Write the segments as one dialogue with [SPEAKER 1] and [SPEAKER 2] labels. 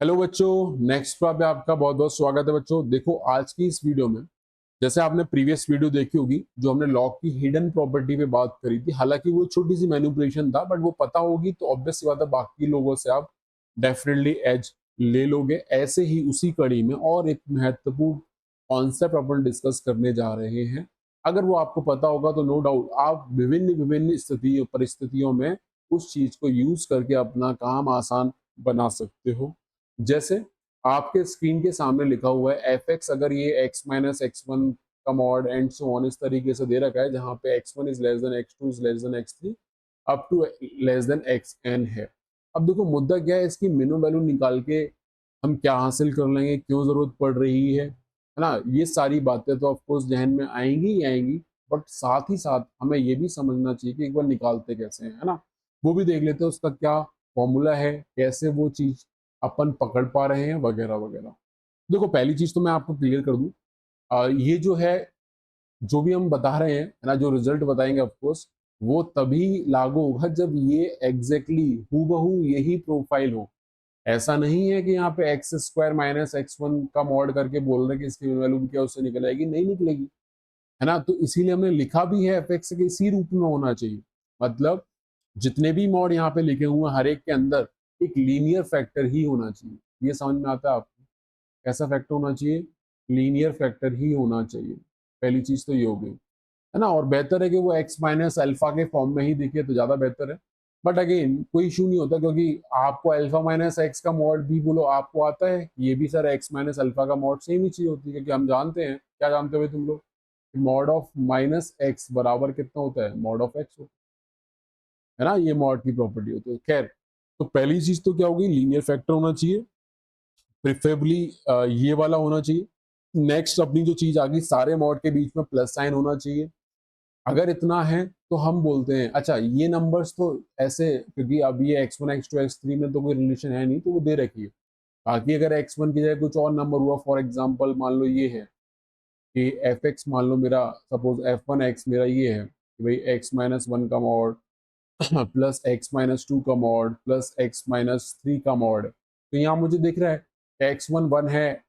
[SPEAKER 1] Hello बच्चों, next class में आपका बहुत बहुत स्वागत है। बच्चों देखो, आज की इस वीडियो में जैसे आपने प्रीवियस वीडियो देखी होगी जो हमने लॉग की हिडन प्रॉपर्टी पे बात करी थी, हालांकि वो छोटी सी मैनिपुलेशन था बट वो पता होगी तो ऑब्वियस सी बात है बाकी लोगों से आप डेफिनेटली एज ले लोगे। ऐसे ही उसी कड़ी में और एक महत्वपूर्ण कॉन्सेप्ट अपन डिस्कस करने जा रहे हैं। अगर वो आपको पता होगा तो नो डाउट आप विभिन्न विभिन्न स्थितियों परिस्थितियों में उस चीज को यूज करके अपना काम आसान बना सकते हो। जैसे आपके स्क्रीन के सामने लिखा हुआ है एफ एक्स, अगर ये एक्स माइनस एक्स वन का मॉड एंड सो ऑन इस तरीके से दे रखा है जहां पे x one is less than x two is less than x three up to less than x n है। अब देखो मुद्दा क्या है, इसकी मिनिमम वैल्यू निकाल के हम क्या हासिल कर लेंगे, क्यों जरूरत पड़ रही है ना, ये सारी बातें तो ऑफकोर्स जहन में आएंगी ही आएंगी। बट साथ ही साथ हमें ये भी समझना चाहिए कि एक बार निकालते कैसे हैं, है ना, वो भी देख लेते हैं उसका क्या फॉर्मूला है, कैसे वो चीज अपन पकड़ पा रहे हैं वगैरह वगैरह। देखो पहली चीज तो मैं आपको क्लियर कर दूं, ये जो है जो भी हम बता रहे हैं ना, जो रिजल्ट बताएंगे ऑफकोर्स वो तभी लागू होगा जब ये एग्जैक्टली हूबहू यही प्रोफाइल हो। ऐसा नहीं है कि यहाँ पे x square minus x one का मॉड करके बोल रहे हैं कि इसकी वैल्यू क्या उससे निकल आएगी, नहीं निकलेगी, है ना। तो इसीलिए हमने लिखा भी है एफ एक्स के इसी रूप में होना चाहिए। मतलब जितने भी मॉड यहाँ पे लिखे हुए हैं हर एक के अंदर एक लीनियर फैक्टर ही होना चाहिए। ये समझ में आता है आपको? कैसा फैक्टर होना चाहिए? लीनियर फैक्टर ही होना चाहिए। पहली चीज तो ये हो गई, है ना। और बेहतर है कि वो एक्स माइनस अल्फा के फॉर्म में ही दिखे तो ज्यादा बेहतर है। बट अगेन कोई इशू नहीं होता क्योंकि आपको अल्फा माइनस एक्स का मॉड भी बोलो आपको आता है, ये भी सर एक्स माइनस अल्फा का मॉड सेम ही चीज होती है। क्योंकि हम जानते हैं, क्या जानते हो तुम लोग, मॉड ऑफ माइनस एक्स बराबर कितना होता है, मॉड ऑफ एक्स होता है ना। ये मॉड की प्रॉपर्टी होती है। खैर, तो पहली चीज तो क्या होगी, लीनियर फैक्टर होना चाहिए, प्रिफरेबली ये वाला होना चाहिए। नेक्स्ट अपनी जो चीज आ गई, सारे मॉड के बीच में प्लस साइन होना चाहिए। अगर इतना है तो हम बोलते हैं अच्छा ये नंबर्स तो ऐसे, क्योंकि अब ये x one x two x three में तो कोई रिलेशन है नहीं तो वो दे रखी है। बाकी अगर एक्स वन की जगह कुछ और नंबर हुआ, फॉर एग्जाम्पल मान लो ये है कि एफ एक्स, मान लो मेरा सपोज एफ वन एक्स मेरा ये है कि भाई एक्स माइनस वन का mod plus X minus two का mod plus X minus three का मॉड। तो यहाँ मुझे दिख रहा है एक्स वन वन है,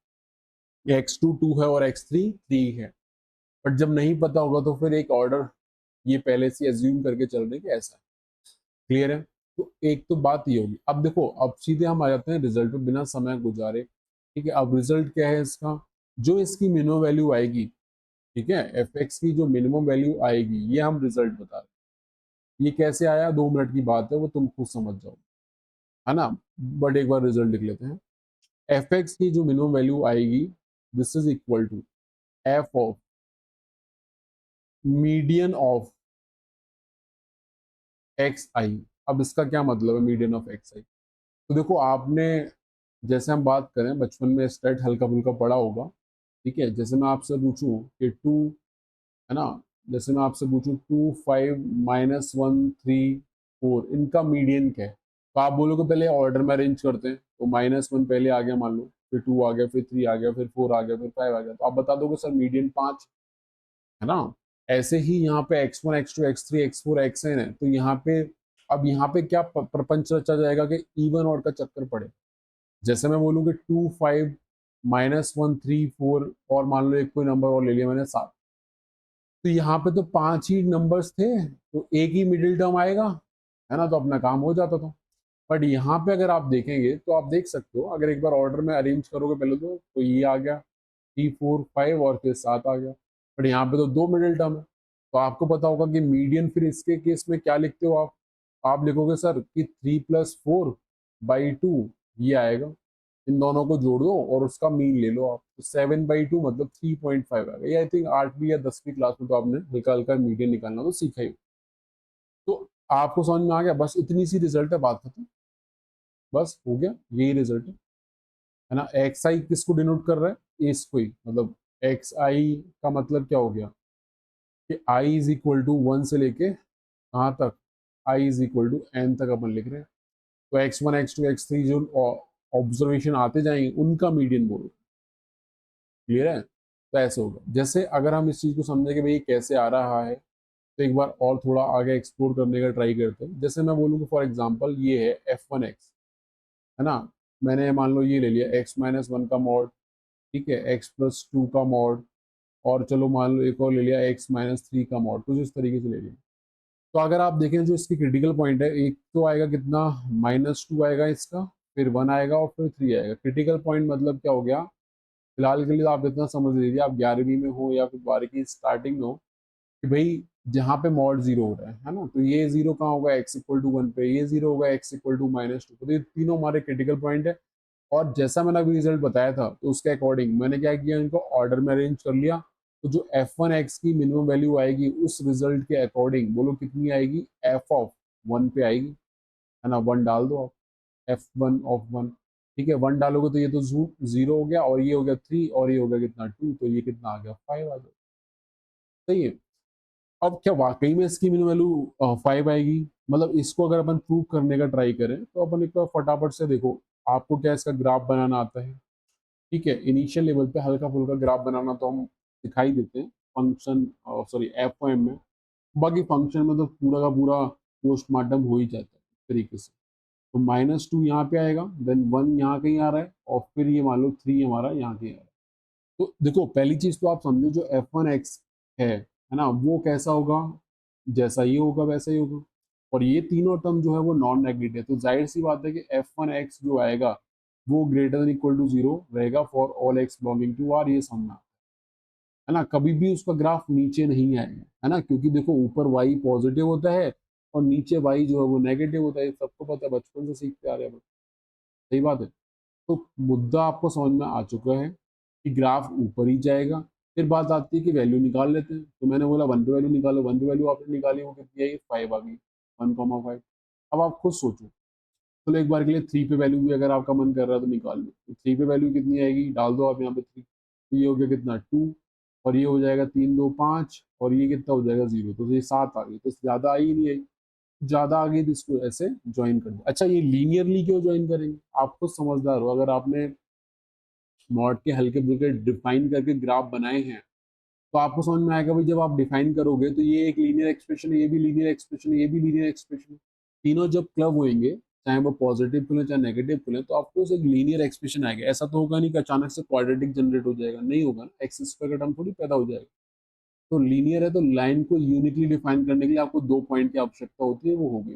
[SPEAKER 1] एक्स टू टू है और एक्स थ्री थ्री है। बट जब नहीं पता होगा तो फिर एक ऑर्डर ये पहले से एज्यूम करके चल रहे कि ऐसा है। क्लियर है? तो एक तो बात ये होगी। अब देखो, अब सीधे हम आ जाते हैं रिजल्ट पे बिना समय गुजारे। ठीक है, अब रिजल्ट क्या है इसका, जो इसकी मिनिमम वैल्यू आएगी, ठीक है, एफ एक्स की जो मिनिमम वैल्यू आएगी ये हम रिजल्ट बता रहे हैं। ये कैसे आया 2 मिनट की बात है, वो तुम खुद समझ जाओ, है ना। बट एक बार रिजल्ट लिख लेते हैं। एफ एक्स की जो मिनिमम वैल्यू आएगी, this is equal to F of median of X I. अब इसका क्या मतलब है मीडियन ऑफ एक्स आई? तो देखो आपने, जैसे हम बात करें बचपन में स्टेट हल्का फुल्का पढ़ा होगा। ठीक है, जैसे मैं आपसे पूछूं कि टू, है ना, जैसे मैं आपसे पूछूं two five minus one three four, इनका मीडियन क्या है, तो आप बोलोगे पहले ऑर्डर में अरेंज करते हैं, तो माइनस वन पहले आ गया मान लो, फिर टू आ गया, फिर थ्री आ गया, फिर फोर आ गया, फिर फाइव आ गया, तो आप बता दोगे सर मीडियन पांच, है ना। ऐसे ही यहाँ पे x one x two x three x four x n है, तो यहाँ पे अब यहाँ पे क्या प्रपंच रचा जाएगा कि इवन ऑड का चक्कर पड़े। जैसे मैं बोलूँ कि two five minus one three four और मान लो एक कोई नंबर और ले लिया मैंने सात, तो यहाँ पे तो पांच ही नंबर्स थे, तो एक ही मिडिल टर्म आएगा, है ना, तो अपना काम हो जाता था। बट यहाँ पे अगर आप देखेंगे तो आप देख सकते हो, अगर एक बार ऑर्डर में अरेंज करोगे पहले तो ये आ गया थ्री फोर फाइव और फिर सात आ गया। बट यहाँ पे तो दो मिडिल टर्म है, तो आपको पता होगा कि मीडियन फिर इसके केस में क्या लिखते हो आप लिखोगे सर कि three plus four by two, ये आएगा, इन दोनों को जोड़ दो और उसका मीन ले लो आप, तो सेवन बाई टू मतलब 3.5 आएगा। ये आई थिंक 8वीं या 10वीं क्लास में तो आपने हल्का हल्का मीडियन निकालना तो सीखा ही। तो आपको समझ में आ गया, बस इतनी सी रिजल्ट है, बात खत्म, बस हो गया, यही रिजल्ट है ना। एक्स आई किसको डिनोट कर रहा है, एस को ही, मतलब एक्स आई का मतलब क्या हो गया कि i is equal to one से लेके कहाँ तक, i is equal to n तक अपन लिख रहे हैं। तो x one x two x three जो ऑब्जर्वेशन आते जाएंगे उनका मीडियन बोलो। क्लियर है? तो ऐसे होगा। जैसे अगर हम इस चीज को समझे कि भाई कैसे आ रहा है, तो एक बार और थोड़ा आगे एक्सप्लोर करने का ट्राई करते हैं। जैसे मैं बोलूँ कि फॉर एग्जांपल ये है एफ वन एक्स, है ना, मैंने मान लो ये ले लिया x-1 का मॉड, ठीक है, x+2 का मॉड, और चलो मान लो एक और ले लिया x-3 का मॉड, कुछ इस तरीके से ले लिया। तो अगर आप देखें जो इसकी क्रिटिकल पॉइंट है, एक तो आएगा कितना, -2 आएगा इसका, फिर 1 आएगा और फिर 3 आएगा। क्रिटिकल पॉइंट मतलब क्या हो गया, फिलहाल के लिए आप इतना समझ लीजिए, आप 11वीं में हो या फिर 12वीं की स्टार्टिंग में हो, कि भाई जहाँ पे मॉड जीरो हो रहा है ना, तो ये जीरो कहाँ होगा, x=1 पे, ये जीरो होगा x=-2, तो ये तीनों हमारे क्रिटिकल पॉइंट है। और जैसा मैंने अभी रिजल्ट बताया था, तो उसके अकॉर्डिंग मैंने क्या किया, इनको ऑर्डर में अरेंज कर लिया। तो जो f1x की मिनिमम वैल्यू आएगी उस रिजल्ट के अकॉर्डिंग बोलो कितनी आएगी, f(1) पे आएगी, है ना, 1 डाल दो आप, f1(1), ठीक है, 1 डालोगे तो ये तो जीरो हो गया, और ये हो गया 3, और ये हो गया कितना 2, तो ये कितना आ गया 5 आ गया। सही है। अब क्या वाकई में इसकी मिनिमम वैल्यू 5 आएगी, मतलब इसको अगर अपन प्रूव करने का ट्राई करें तो अपन एक बार फटाफट से देखो, आपको क्या इसका ग्राफ बनाना आता है, ठीक है, इनिशियल लेवल पे हल्का फुल्का ग्राफ बनाना तो हम दिखाई देते हैं फंक्शन, सॉरी एफ में। बाकी फंक्शन में तो पूरा का पूरा पोस्टमार्टम हो ही जाता है इस तरीके से। तो -2 यहाँ पे आएगा, देन 1 यहाँ कहीं आ रहा है, और फिर ये मान लो 3 हमारा यहाँ कहीं आ रहा है। तो देखो पहली चीज तो आप समझो, जो f1x है ना, वो कैसा होगा, जैसा ये होगा वैसा ही होगा, और ये तीनों टर्म जो है वो नॉन नेगेटिव है, तो जाहिर सी बात है कि f1x जो आएगा वो greater than equal to zero रहेगा for all x belonging to r, ये समझना है ना। कभी भी उसका ग्राफ नीचे नहीं आएगा, है ना, क्योंकि देखो ऊपर y पॉजिटिव होता है और नीचे y जो है वो नेगेटिव होता है, सबको पता है, बचपन से सीखते आ रहे हैं। सही बात है। तो मुद्दा आपको समझ में आ चुका है कि ग्राफ ऊपर ही जाएगा। फिर बात आती है कि वैल्यू निकाल लेते हैं, तो मैंने बोला 1 पे वैल्यू निकालो, 1 पे वैल्यू आपने निकाली, वो कितनी आई, 5 आ गई, 1,5। अब आप खुद सोचो, चलो एक बार के लिए 3 पे वैल्यू भी अगर आपका मन कर रहा है तो निकाल लो, तो 3 पे वैल्यू कितनी आएगी, डाल दो आप यहाँ पे 3, तो ये हो गया कितना 2, और ये हो जाएगा 3 2 5, और ये कितना हो जाएगा 0, तो ये 7 आ गई, तो ज़्यादा आई ही नहीं आई, ज़्यादा आ गई तो इसको ऐसे ज्वाइन कर दो। अच्छा ये लीनियरली क्यों ज्वाइन करेंगे, आप खुद समझदार हो, अगर आपने मॉड के हल्के फुल्के डिफाइन करके ग्राफ बनाए हैं तो आपको समझ में आएगा भाई, जब आप डिफाइन करोगे तो ये एक लीनियर एक्सप्रेशन है, ये भी लीनियर एक्सप्रेशन है, ये भी लीनियर एक्सप्रेशन है, तीनों जब क्लब होंगे, चाहे वो पॉजिटिव खुले चाहे नेगेटिव खुले, तो आपको एक लीनियर एक्सप्रेशन आएगा। ऐसा तो होगा नहीं कि अचानक से क्वाड्रेटिक जनरेट हो जाएगा, नहीं होगा ना, एक्स स्क्वायर का टर्म थोड़ी पैदा हो जाएगा। तो लीनियर है तो लाइन को यूनिकली डिफाइन करने के लिए आपको 2 पॉइंट की आवश्यकता होती है, वो हो गई।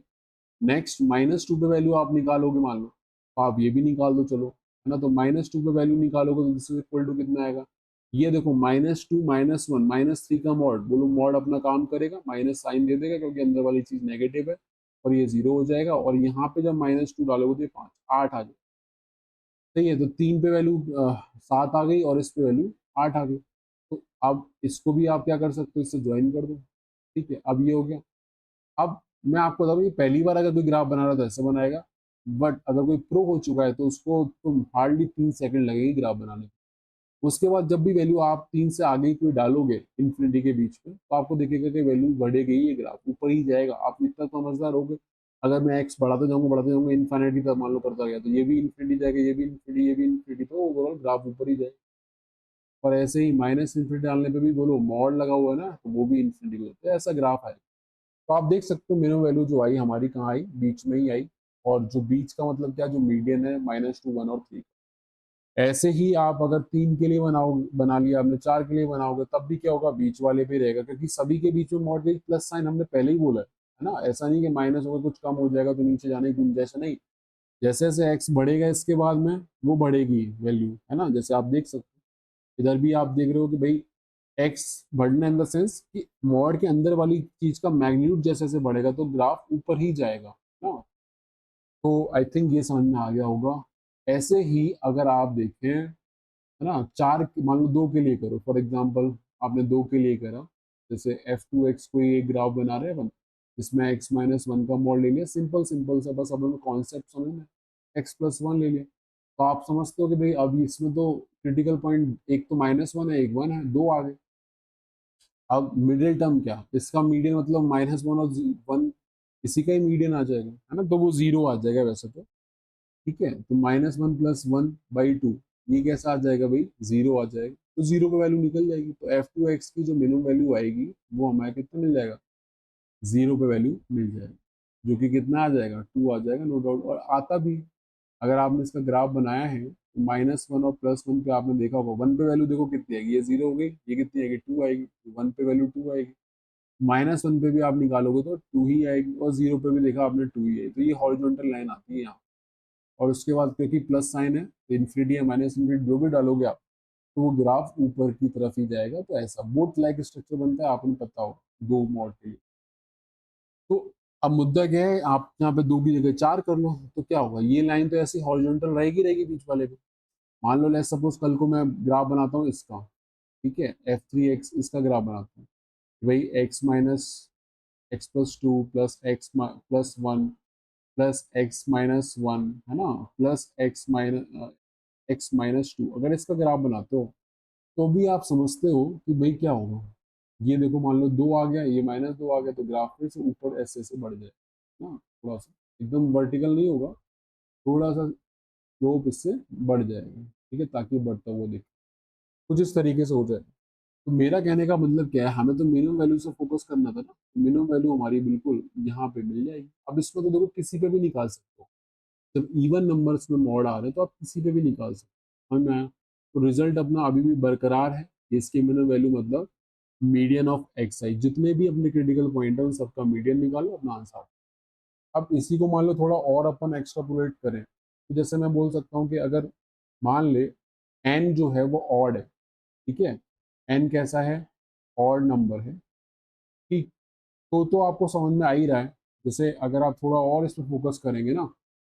[SPEAKER 1] नेक्स्ट -2 पे वैल्यू आप निकालोगे मान लो, तो आप ये भी निकाल दो चलो, है ना, तो -2 पे वैल्यू निकालोगे तो दिस इज इक्वल टू कितना आएगा, ये देखो -2 -1 -3 का मॉड, बोलो मॉड अपना काम करेगा, माइनस साइन दे देगा क्योंकि अंदर वाली चीज नेगेटिव है, और ये 0 हो जाएगा, और यहाँ पे जब -2 डालोगे तो ये 5 8 आ जाएगा। सही है, तो 3 पे वैल्यू 7 आ गई, और इस पे वैल्यू 8 आ गई, तो अब इसको भी आप क्या कर सकते हो, इससे ज्वाइन कर दो, ठीक है, अब ये हो गया। अब मैं आपको बता दूं, ये पहली बार अगर कोई ग्राफ बना रहा है तो ऐसे बनाएगा, बट अगर कोई प्रो हो चुका है तो उसको तुम हार्डली 3 सेकंड लगेगी ग्राफ बनाने में। उसके बाद जब भी वैल्यू आप 3 से आगे कोई डालोगे इन्फिनिटी के बीच में, तो आपको दिखेगा कि वैल्यू बढ़ेगी, ये ग्राफ ऊपर ही जाएगा, आप इतना समझदार हो गए। अगर मैं एक्स बढ़ाते जाऊंगा इन्फिनिटी तक मान लो करता गया, तो ये भी इन्फिनिटी जाएगा, ये भी इन्फिनिटी, ये भी इन्फिनिटी, तो ओवरऑल ग्राफ ऊपर ही जाएगा। और ऐसे ही -इन्फिनिटी डालने पे भी बोलो मॉड लगा हुआ है ना, तो वो भी इन्फिनिटी होता है, ऐसा ग्राफ है। तो आप देख सकते हो मिनिमम वैल्यू जो आई हमारी कहाँ आई, बीच में ही आई, और जो बीच का मतलब क्या, जो मीडियन है -2 1 और 3। ऐसे ही आप अगर 3 के लिए बना लिया आपने, 4 के लिए बनाओगे तब भी क्या होगा, बीच वाले पे रहेगा, क्योंकि सभी के बीच में मॉडरेट प्लस साइन हमने पहले ही बोला है ना, ऐसा नहीं कि माइनस होगा कुछ कम हो जाएगा तो नीचे जाने की गुंजाइश नहीं। जैसे जैसे एक्स बढ़ेगा इसके बाद में वो बढ़ेगी वैल्यू, है ना, जैसे आप देख सकते हो इधर भी आप देख रहे हो कि भाई एक्स बढ़ना इन द सेंस कि मॉड के अंदर वाली चीज का मैग्नीट्यूड जैसे जैसे बढ़ेगा तो ग्राफ ऊपर ही जाएगा ना। तो आई थिंक ये समझ में आ गया होगा। ऐसे ही अगर आप देखें, है ना, चार मान लो 2 के लिए करो, फॉर एग्जांपल आपने 2 के लिए करा, जैसे f2x को ये ग्राफ बना रहे हैं अपन, इसमें x-1 का मॉड ले लिया, सिंपल सिंपल सा, बस अब हमें कॉन्सेप्ट समझ में, x+1 ले लिया, तो आप समझते हो कि भाई अब इसमें तो क्रिटिकल पॉइंट एक तो -1 है, एक 1 है, दो आ गए। अब मिडिल टर्म क्या, इसका मीडियन मतलब -1 और 1, इसी का ही मीडियन आ जाएगा, है ना, तो वो 0 आ जाएगा वैसे तो, ठीक है, तो -1 + 1/2, ये कैसा आ जाएगा भाई, 0 आ जाएगा, तो 0 पे वैल्यू निकल जाएगी, तो f2x की जो मिनिमम वैल्यू आएगी वो हमारे कितना मिल जाएगा, 0 पे वैल्यू मिल जाएगी, जो कि कितना आ जाएगा, 2 आ जाएगा नो डाउट, और आता भी। अगर आपने इसका ग्राफ बनाया है तो -1 और +1 पे आपने देखा होगा, 1 पे वैल्यू देखो कितनी आएगी, ये 0 हो गई, ये कितनी आएगी 2 आएगी, 1 पे वैल्यू 2 आएगी, -1 पे भी आप निकालोगे तो 2 ही आएगी, और 0 पे भी देखा आपने 2 ही आएगी, तो ये हॉरिजॉन्टल लाइन आती है यहाँ। और उसके बाद क्योंकि प्लस साइन है तो इन्फिनिटी या माइनस इन्फिनिटी जो भी डालोगे आप, तो वो ग्राफ ऊपर की तरफ ही जाएगा। तो ऐसा बोट लाइक स्ट्रक्चर बनता है, आपको पता हो दो मॉड के लिए। तो अब मुद्दा क्या है, आप यहाँ पे 2 की जगह 4 कर लो तो क्या होगा, ये लाइन तो ऐसी हॉरिजॉन्टल रहेगी रहेगी बीच वाले पे। मान लो लेट्स सपोज कल को मैं ग्राफ बनाता हूँ इसका, ठीक है, f3x इसका ग्राफ बनाता हूँ, वही x minus x plus two plus x plus one plus X minus one, है ना, प्लस एक्स माइनस टू, अगर इसका ग्राफ बनाते हो तो भी आप समझते हो कि भाई क्या होगा। ये देखो मान लो 2 आ गया, ये -2 आ गया, तो ग्राफ फिर से ऊपर ऐसे ऐसे बढ़ जाए ना, थोड़ा सा एकदम वर्टिकल नहीं होगा, थोड़ा सा स्लोप इससे बढ़ जाएगा, ठीक है, ताकि बढ़ता हुआ दिखे, कुछ इस तरीके से हो जाए। तो मेरा कहने का मतलब क्या है, हमें तो मिनिमम वैल्यू से फोकस करना था ना, मिनिमम वैल्यू हमारी बिल्कुल यहाँ पे मिल जाएगी। अब इसमें तो देखो किसी पे भी निकाल सकते हो, जब इवन नंबर्स में मॉड आ रहे हैं तो आप किसी पे भी निकाल सकते हो, मैं तो रिजल्ट अपना अभी भी बरकरार है। इसकी मिनिमम वैल्यू मतलब मीडियन ऑफ एक्स आई, जितने भी अपने क्रिटिकल पॉइंट है उन सबका मीडियन निकालो, अपना आंसर। अब इसी को मान लो थोड़ा और अपन एक्स्ट्रापोलेट करें, तो जैसे मैं बोल सकता हूँ कि अगर मान ले एन जो है वो ऑड है, ठीक है, एन कैसा है, ऑड नंबर है, ठीक, तो आपको समझ में आ ही रहा है। जैसे अगर आप थोड़ा और इस पर फोकस करेंगे ना,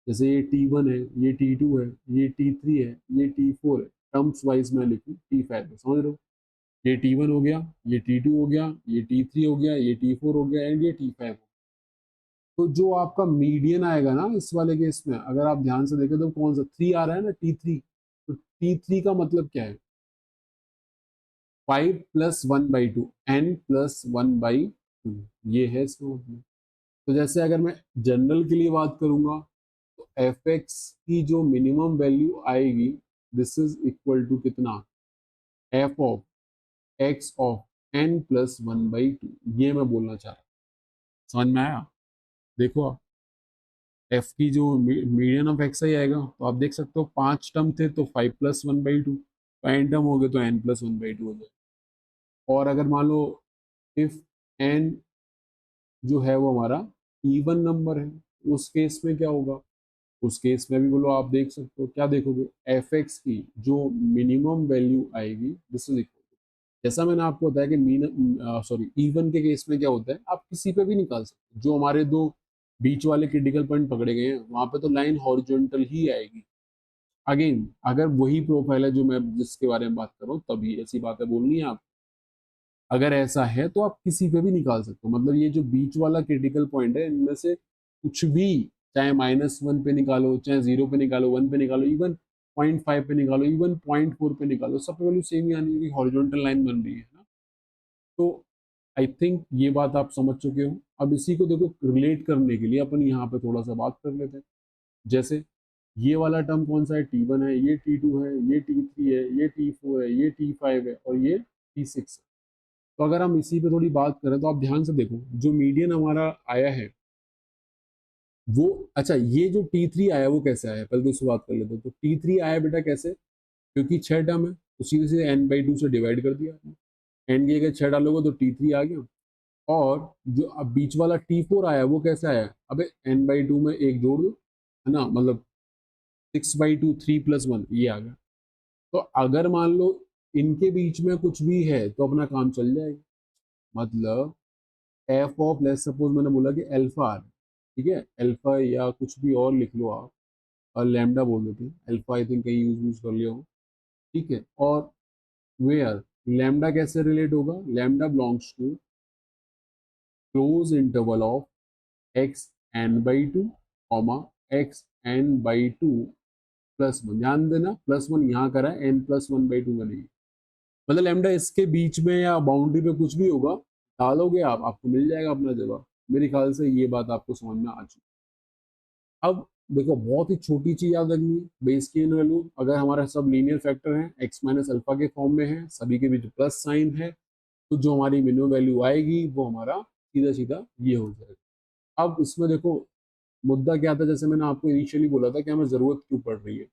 [SPEAKER 1] जैसे ये T1 है, ये T2 है, ये T3 है, ये T4 है, टर्म्स वाइज में लिखूँ T5 है, समझ रहे हो, ये T1 हो गया, ये T2 हो गया, ये T3 हो गया, ये T4 हो गया, एंड ये T5 हो गया। तो जो आपका मीडियन आएगा ना इस वाले केस में, अगर आप ध्यान से देखें तो कौन सा 3 आ रहा है ना, T3, तो T3 का मतलब क्या है, 5+1/2, n+1/2, ये है इसका मतलब। तो जैसे अगर मैं जनरल के लिए बात करूंगा तो एफ एक्स की जो मिनिमम वैल्यू आएगी, दिस इज इक्वल टू कितना, F of x of n+1/2, ये मैं बोलना चाह रहा हूँ, समझ में आया। देखो आप एफ की जो मीडियन ऑफ एक्स आई आएगा, तो आप देख सकते हो 5 टर्म थे तो 5+1/2, तो n टर्म हो गए तो n+1/2 हो जाए। और अगर मान लो इफ n जो है वो हमारा इवन नंबर है, उस केस में क्या होगा, उस केस में भी बोलो आप देख सकते हो, क्या देखोगे, एफ एक्स की जो मिनिमम वैल्यू आएगी दिस इज इक्वल, जैसा मैंने आपको बताया कि मीन सॉरी इवन के केस में क्या होता है, आप किसी पे भी निकाल सकते हो, जो हमारे दो बीच वाले क्रिटिकल पॉइंट पकड़े गए हैं वहां पे तो लाइन हॉरिजॉन्टल ही आएगी। अगेन अगर वही प्रोफाइल है जो मैं जिसके बारे में बात कर रहा हूँ, तभी ऐसी बातें बोलनी है आप। अगर ऐसा है तो आप किसी पे भी निकाल सकते हो, मतलब ये जो बीच वाला क्रिटिकल पॉइंट है इनमें से कुछ भी, चाहे -1 पे निकालो, चाहे 0 पे निकालो, 1 पे निकालो, इवन 0.5 पे निकालो, इवन 0.4 पे निकालो, सब पे वैल्यू सेम ही आनी है, हॉरिजॉन्टल लाइन बन रही है ना। तो आई थिंक ये बात आप समझ चुके हो। अब इसी को देखो रिलेट करने के लिए अपन यहाँ पे थोड़ा सा बात कर लेते हैं। जैसे ये वाला टर्म कौन सा है, T1 है, ये T2 है, ये T3 है, ये T4 है, ये T5 है, और ये T6 है। तो अगर हम इसी पे थोड़ी बात करें तो आप ध्यान से देखो, जो मीडियन हमारा आया है वो, अच्छा ये जो T3 आया वो कैसे आया, पहले तो उससे बात कर लेते हैं। तो T3 आया बेटा कैसे, क्योंकि 6 टर्म है तो सीधे सीधे n/2 से डिवाइड कर दिया आपने, n की अगर 6 डालोगे तो T3 आ गया। और जो अब बीच वाला T4 आया वो कैसे आया, अबे n/2 में एक जोड़ दो, है ना, मतलब 6/2, 3+1 ये आ गया। तो अगर मान लो इनके बीच में कुछ भी है तो अपना काम चल जाएगा, मतलब एफ ऑफ, लेट्स सपोज मैंने बोला कि अल्फा आर, ठीक है, अल्फा या कुछ भी और लिख लो आप, और लैम्डा बोल देते हैं, अल्फा आई थिंक कहीं यूज कर लिया हो, ठीक है। और वेयर लैम्डा कैसे रिलेट होगा, lambda belongs to close interval of x(n/2), x(n/2 +1), ध्यान देना +1 यहाँ करा है, n+1/2 में नहीं, मतलब लैम्डा इसके बीच में या बाउंड्री पे कुछ भी होगा, डालोगे आप, आपको मिल जाएगा अपना जवाब। मेरे ख्याल से ये बात आपको समझ में आ चुकी। अब देखो बहुत ही छोटी चीज याद रखनी है, बेस की वैल्यू अगर हमारा सब लीनियर फैक्टर है, x माइनस अल्फा के फॉर्म में है, सभी के बीच प्लस साइन है, तो जो हमारी मिनिमम वैल्यू आएगी वो हमारा सीधा सीधा ये हो जाएगा। अब इसमें देखो मुद्दा क्या था, जैसे मैंने आपको इनिशियली बोला था कि हमें ज़रूरत क्यों पड़ रही है।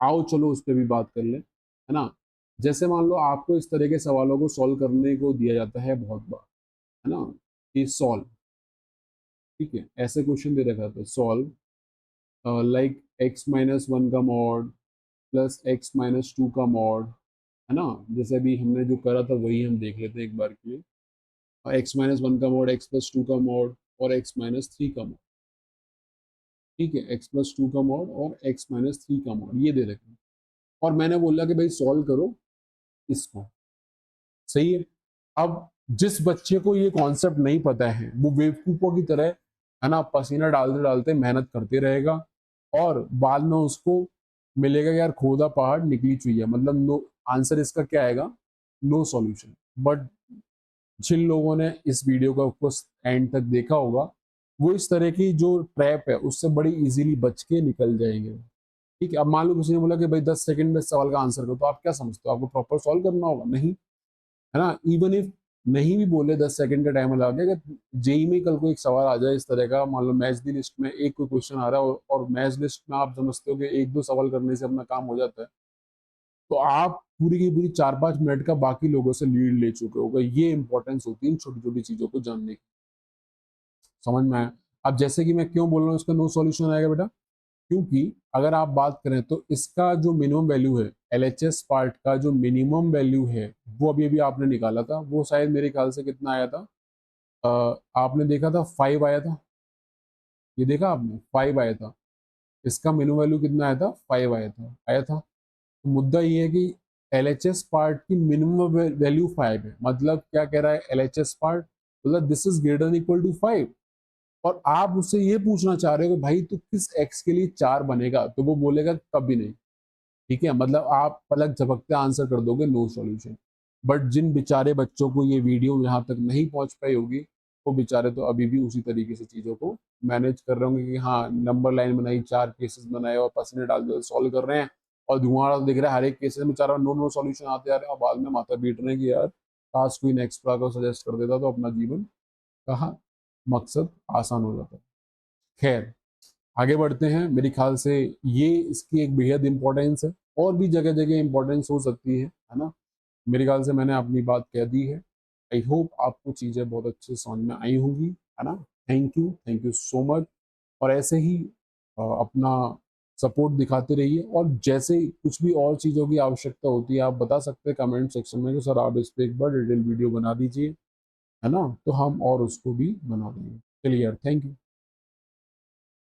[SPEAKER 1] आओ चलो उस पर भी बात कर लें, है ना। जैसे मान लो आपको इस तरह के सवालों को सॉल्व करने को दिया जाता है बहुत बार, है ना, कि सॉल्व, ठीक है, ऐसे क्वेश्चन दे रखा था, solve like X minus one का mod plus X minus two का मॉड, है ना। जैसे अभी हमने जो करा था वही हम देख लेते हैं एक बार के लिए। एक्स माइनस वन का मॉड, एक्स प्लस टू का मॉड और एक्स माइनस थ्री का मॉड, ठीक है, एक्स प्लस टू का मॉड और एक्स माइनस थ्री का मॉड ये दे रखे हैं। और मैंने बोला कि भाई सॉल्व करो इसको, सही है। अब जिस बच्चे को ये कॉन्सेप्ट नहीं पता है वो बेवकूफों की तरह, है ना, पसीना डालते डालते मेहनत करते रहेगा और बाद में उसको मिलेगा कि यार खोदा पहाड़ निकली चुई है, मतलब नो आंसर इसका क्या आएगा, नो सॉल्यूशन। बट जिन लोगों ने इस वीडियो का एंड तक देखा होगा वो इस तरह की जो ट्रैप है उससे बड़ी इजीली बच के निकल जाएंगे। ठीक है, अब मान लो किसी ने बोला कि भाई 10 सेकंड में इस सवाल का आंसर करो, तो आप क्या समझते हो, आपको प्रॉपर सॉल्व करना होगा? नहीं, है ना। इवन इफ नहीं भी बोले 10 सेकंड का टाइम लगा के, अगर जेई में कल को एक सवाल आ जाए इस तरह का, मान लो मैथ्स दी लिस्ट में एक कोई क्वेश्चन आ रहा है और मैथ्स लिस्ट में आप समझते हो कि एक दो सवाल करने से अपना काम हो जाता है, तो आप पूरी की पूरी 4-5 मिनट का बाकी लोगों से लीड ले चुके होगे। ये इंपॉर्टेंस होती है इन छोटी छोटी चीजों को जानने की, समझ में आया। अब जैसे कि मैं क्यों बोल रहा हूँ इसका नो सॉल्यूशन आएगा बेटा, क्योंकि अगर आप बात करें तो इसका जो मिनिमम वैल्यू है, एलएचएस पार्ट का जो मिनिमम वैल्यू है वो अभी अभी आपने निकाला था, वो शायद मेरे ख्याल से कितना आया था, आपने देखा था 5 आया था, ये देखा आपने 5 आया था। इसका मिनिमम वैल्यू कितना आया था, 5 आया था। तो मुद्दा ये है कि एलएचएस पार्ट की मिनिमम वैल्यू 5 है, मतलब क्या कह रहा है एलएचएस पार्ट, मतलब this is greater than equal to 5। और आप उससे ये पूछना चाह रहे हो कि भाई तू किस एक्स के लिए 4 बनेगा, तो वो बोलेगा कभी नहीं। ठीक है, मतलब आप पलक झपकते आंसर कर दोगे नो सॉल्यूशन। बट जिन बेचारे बच्चों को ये वीडियो यहाँ तक नहीं पहुंच पाई होगी, वो बेचारे तो अभी भी उसी तरीके से चीज़ों को मैनेज कर रहे होंगे कि हाँ नंबर लाइन बनाई, 4 केसेस बनाए और पसीने डाल दो सॉल्व कर रहे हैं, और धुआं दिख रहा है हर एक केसेस में, बेचारा नो नो सॉल्यूशन आते आ रहे हैं, और बाद में माथा पीट रहे हैं कि यार काश कोई नेक्स्ट को सजेस्ट कर देता तो अपना जीवन का मकसद आसान हो जाता। खैर, आगे बढ़ते हैं। मेरे ख्याल से ये इसकी एक बेहद इंपॉर्टेंस है, और भी जगह जगह इंपॉर्टेंस हो सकती है ना। मेरे ख्याल से मैंने अपनी बात कह दी है। आई होप आपको चीज़ें बहुत अच्छे समझ में आई होंगी, है ना। Thank you so much. और ऐसे ही अपना सपोर्ट दिखाते रहिए, और जैसे ही कुछ भी और चीज़ों की आवश्यकता होती है आप बता सकते हैं कमेंट सेक्शन में कि सर आप इस पर एक बार डिटेल वीडियो बना दीजिए, है ना, तो हम और उसको भी बना देंगे। चलिए यार, थैंक यू।